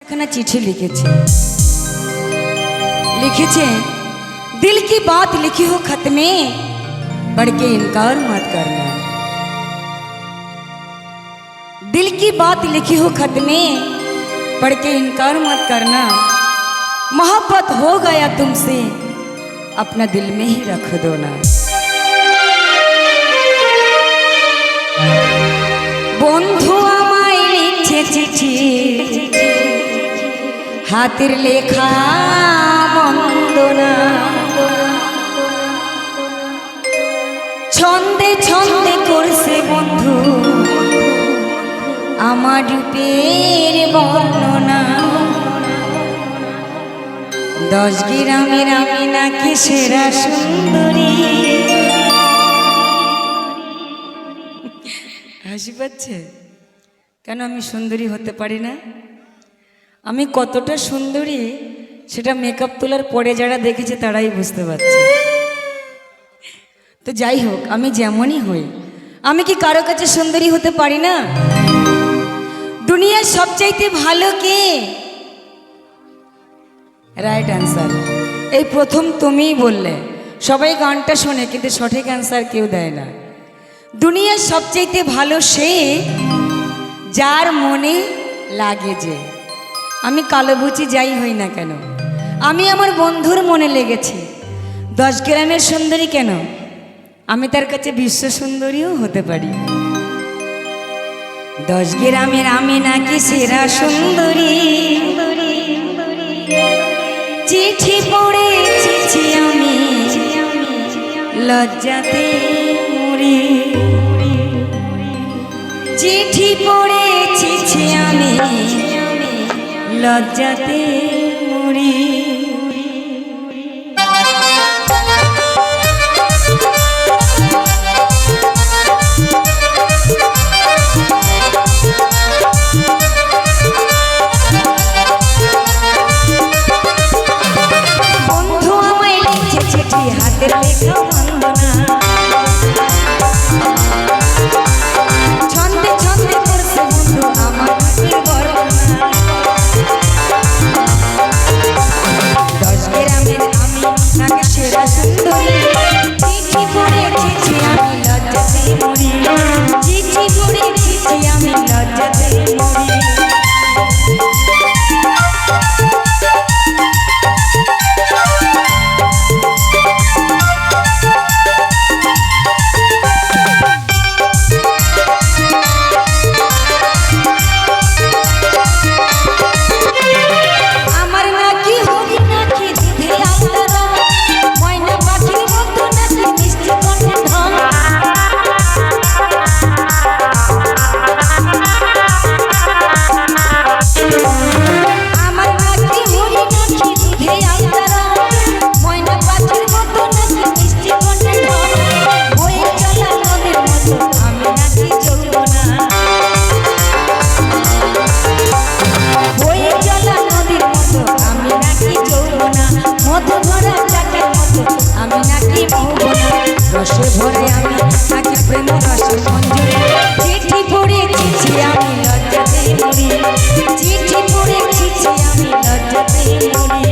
खाना चिट्ठी लिखे दिल की बात लिखी हो खत में, पढ़ के इनकार मत करना। दिल की बात लिखी हो खत में, पढ़ के इनकार मत करना। मोहब्बत हो गया तुमसे, अपना दिल में ही रख दो ना। बंधु आमाय लिखे चिठी, हाथेर लेखा बंदना। छंदे छंदे करছে बंधु आमार रूपेर बर्णना। 10 গ্রামের আমি নাকি সেরা সুন্দরী। হাসি পাচ্ছে কেন? আমি সুন্দরী হতে পারি না? আমি কতটা সুন্দরী সেটা মেকআপ তোলার পরে যারা দেখেছে তারাই বুঝতে পারছে। তো যাই হোক, আমি যেমনই হই, আমি কি কারো কাছে সুন্দরী হতে পারি না? দুনিয়ার সবচাইতে ভালো কে? রাইট অ্যান্সার এই প্রথম তুমিই বললে। সবাই গানটা শোনে কিন্তু সঠিক অ্যান্সার কেউ দেয় না। দুনিয়ার সবচাইতে ভালো সে যার মনে লাগে যে। আমি কালো বুচি যাই হই না কেন, আমি আমার বন্ধুর মনে লেগেছি। 10 গ্রামের সুন্দরী কেন, আমি তার কাছে বিশ্ব সুন্দরীও হতে পারি। 10 গ্রামের আমি নাকি সেরা সুন্দরী। চিঠি পড়েছি আমি লজ্জাতে মরি। চিঠি পড়েছি আমি লজ্জাতে মরি। বন্ধু আমায় লিখছে চিঠি, হাতের লেখা বন্দনা। ছন্দে ছন্দে করছে বন্ধু আমার রূপের বর্ণনা। 10 গ্রামের আমি নাকি সেরা সুন্দরী। চিঠি পড়েছি আমি লজ্জাতে মরি। চিঠি পড়েছি আমি লজ্জাতে মরি। রসে ভরে আমি নাকি প্রেম রসে মঞ্জুরি। চিঠি পড়েছি আমি লজ্জাতে মরি। চিঠি পড়েছি আমি লজ্জাতে মরি।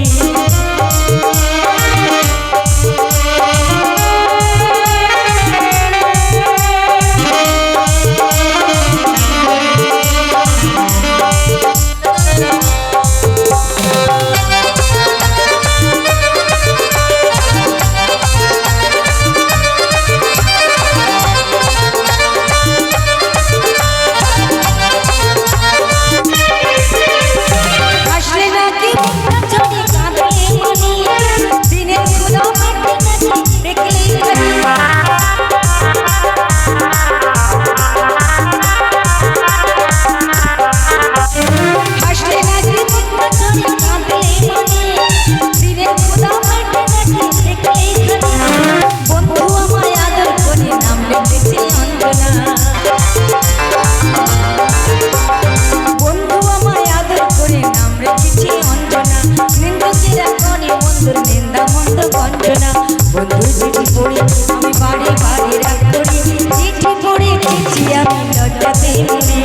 বন্ধুর চিঠি পড়ে আমি বাড়ি বাড়ি রাগ করি। চিঠি পড়েছি আমি লজ্জাতে মরি।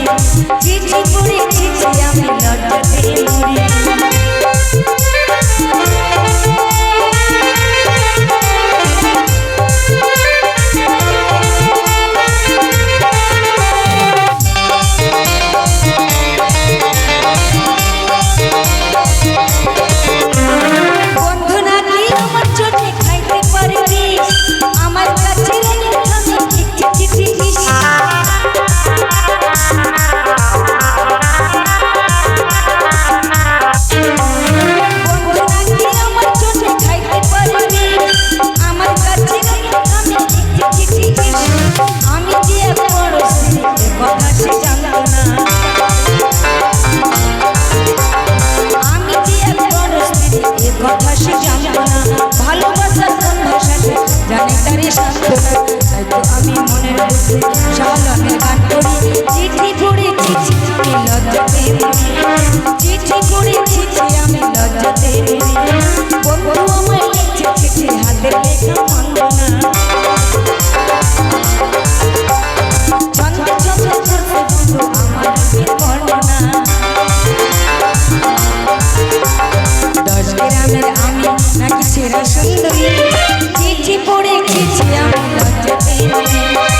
চিঠি পড়েছি আমি লজ্জাতে মরি। আমি নাকি সেরা সুন্দরী চিঠি পড়ে খেয়েছি আমি লজ্জাতে